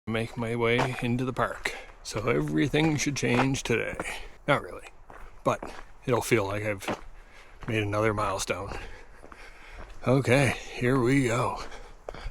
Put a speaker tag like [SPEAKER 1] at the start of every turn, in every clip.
[SPEAKER 1] Make my way into the park. So everything should change today. Not really, but it'll feel like I've made another milestone. Okay, here we go.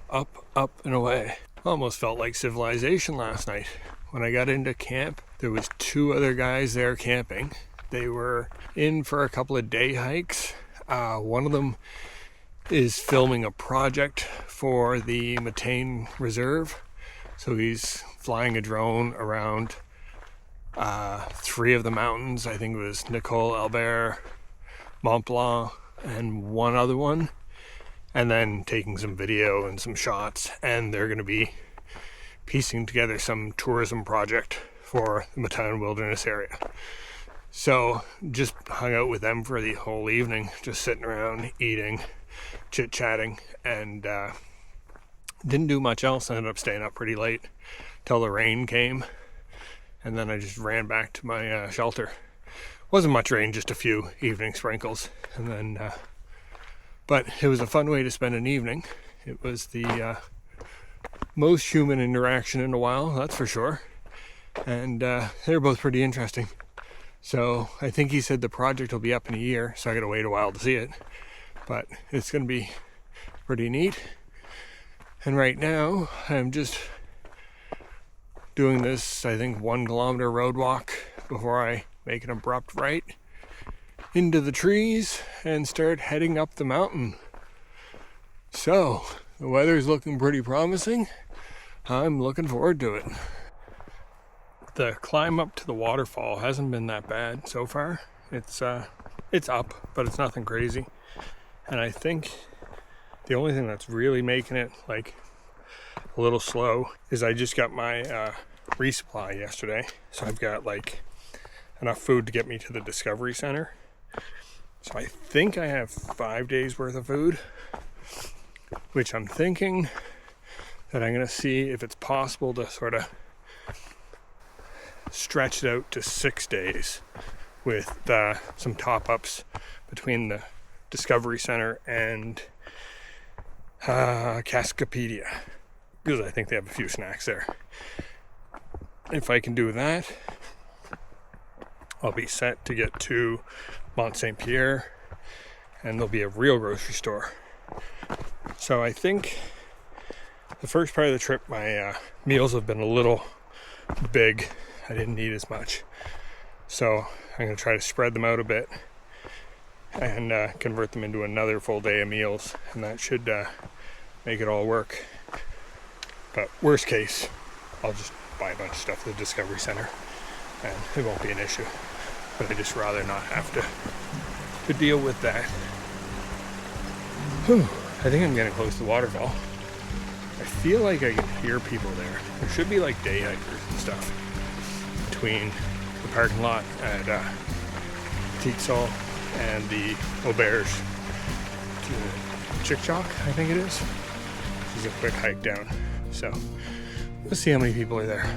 [SPEAKER 1] Up, up, and away. Almost felt like civilization last night. When I got into camp, there was 2 other guys there camping. They were in for a couple of day hikes. One of them is filming a project for the Matane Reserve. So he's flying a drone around 3 of the mountains. I think it was Nicole, Albert, Mont Blanc, and one other one. And then taking some video and some shots. And they're going to be piecing together some tourism project for the Matane Wilderness area. So just hung out with them for the whole evening, just sitting around, eating, chit-chatting, and didn't do much else. I ended up staying up pretty late till the rain came, and then I just ran back to my shelter. Wasn't much rain, just a few evening sprinkles, and then but it was a fun way to spend an evening. It was the most human interaction in a while, that's for sure, and they were both pretty interesting. So I think he said the project will be up in a year, so I gotta wait a while to see it, but it's gonna be pretty neat. And right now, I'm just doing this, I think, 1 kilometer road walk before I make an abrupt right into the trees and start heading up the mountain. So, the weather's looking pretty promising. I'm looking forward to it. The climb up to the waterfall hasn't been that bad so far. It's up, but it's nothing crazy. And I think the only thing that's really making it like a little slow is I just got my resupply yesterday. So I've got like enough food to get me to the Discovery Center. So I think I have 5 days worth of food, which I'm thinking that I'm going to see if it's possible to sort of stretch it out to 6 days with some top-ups between the Discovery Center and Cascapedia, because I think they have a few snacks there. If I can do that, I'll be set to get to Mont Saint Pierre, and there'll be a real grocery store. So I think the first part of the trip, my meals have been a little big. I didn't eat as much. So I'm going to try to spread them out a bit and convert them into another full day of meals, and that should make it all work. But worst case, I'll just buy a bunch of stuff at the Discovery Center and it won't be an issue. But I'd just rather not have to deal with that. Whew, I think I'm getting close to the waterfall. I feel like I can hear people there. There should be like day hikers and stuff between the parking lot at Titsol and the Auberge to Chick-Chock, I think it is. This is a quick hike down. So let's see how many people are there.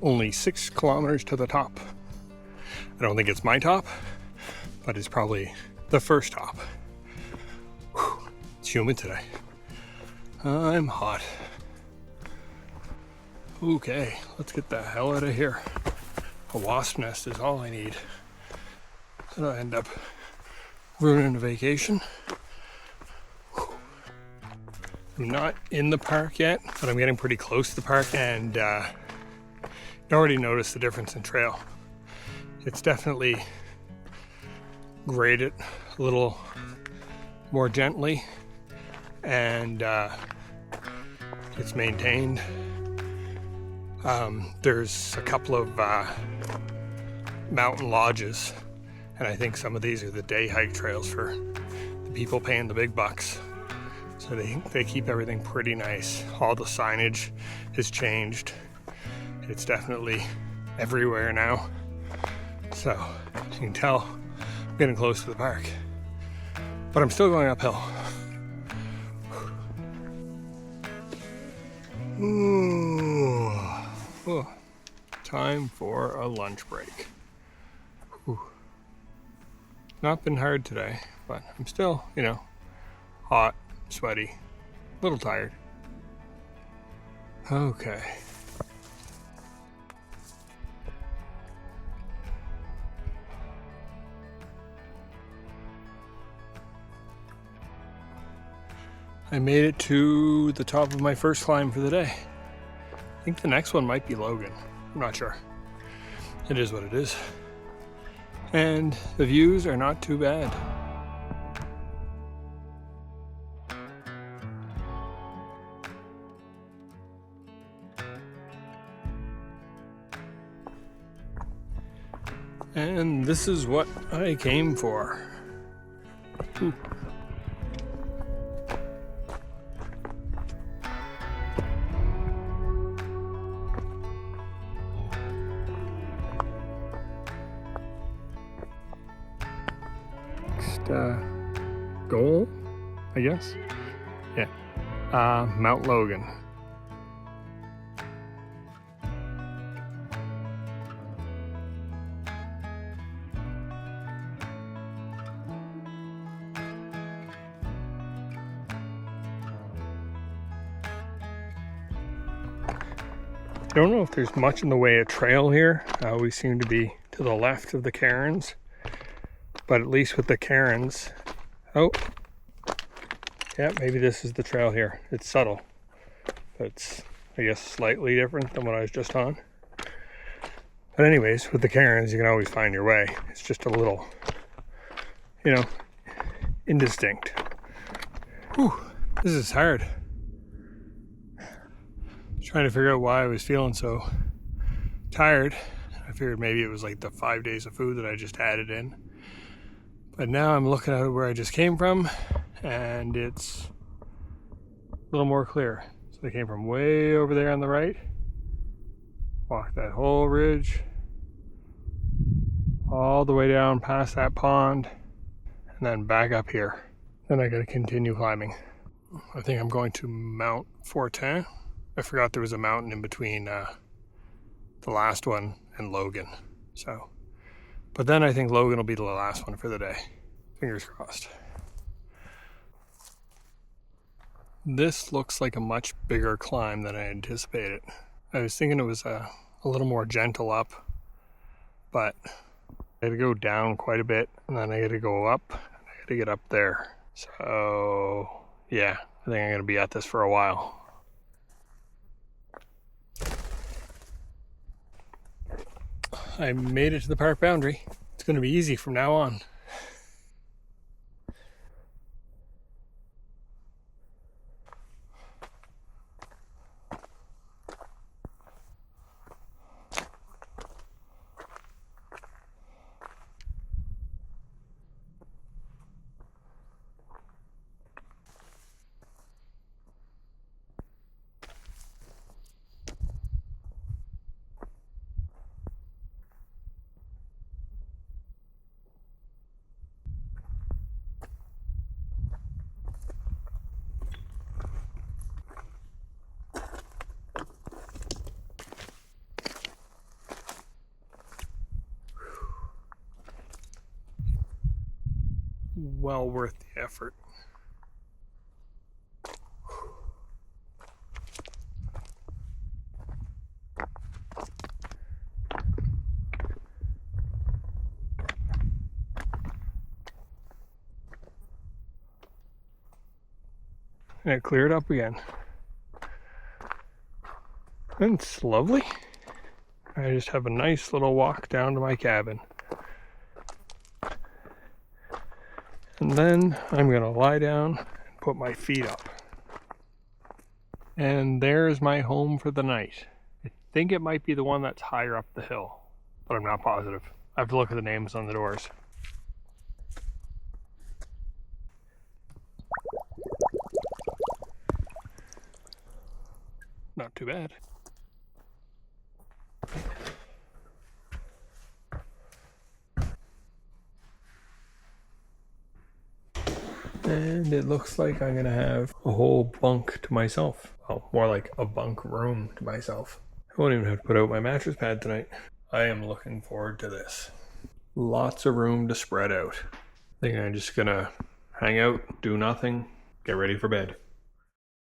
[SPEAKER 1] Only 6 kilometers to the top. I don't think it's my top, but it's probably the first top. Whew, it's humid today. I'm hot. Okay, let's get the hell out of here. A wasp nest is all I need. That'll end up ruining a vacation. Whew. I'm not in the park yet, but I'm getting pretty close to the park, and I already noticed the difference in trail. It's definitely graded a little more gently, and it's maintained. There's a couple of mountain lodges, and I think some of these are the day hike trails for the people paying the big bucks. So they keep everything pretty nice. All the signage has changed. It's definitely everywhere now. So, as you can tell, I'm getting close to the park. But I'm still going uphill. Ooh. Ooh. Time for a lunch break. Ooh. Not been hard today, but I'm still, hot, sweaty, a little tired. Okay. I made it to the top of my first climb for the day. I think the next one might be Logan. I'm not sure. It is what it is. And the views are not too bad. And this is what I came for. Ooh. Goal, I guess. Yeah. Mount Logan. I don't know if there's much in the way of trail here. We seem to be to the left of the cairns, but at least with the cairns, oh, yeah, maybe this is the trail here. It's subtle. It's, I guess, slightly different than what I was just on. But anyways, with the cairns, you can always find your way. It's just a little, indistinct. Whew, this is hard. Trying to figure out why I was feeling so tired. I figured maybe it was like the 5 days of food that I just added in. But now I'm looking at where I just came from, and it's a little more clear. So I came from way over there on the right, walked that whole ridge, all the way down past that pond, and then back up here. Then I gotta continue climbing. I think I'm going to Mount Fortin. I forgot there was a mountain in between the last one and Logan. So, but then I think Logan will be the last one for the day. Fingers crossed. This looks like a much bigger climb than I anticipated. I was thinking it was a little more gentle up, but I had to go down quite a bit, and then I had to go up, and I had to get up there. So, yeah, I think I'm going to be at this for a while. I made it to the park boundary. It's going to be easy from now on. Well worth the effort. And it cleared up again. And it's lovely. I just have a nice little walk down to my cabin. And then I'm going to lie down and put my feet up. And there's my home for the night. I think it might be the one that's higher up the hill, but I'm not positive. I have to look at the names on the doors. Not too bad. And it looks like I'm gonna have a whole bunk to myself. Well, more like a bunk room to myself. I won't even have to put out my mattress pad tonight. I am looking forward to this. Lots of room to spread out. I think I'm just gonna hang out, do nothing, get ready for bed.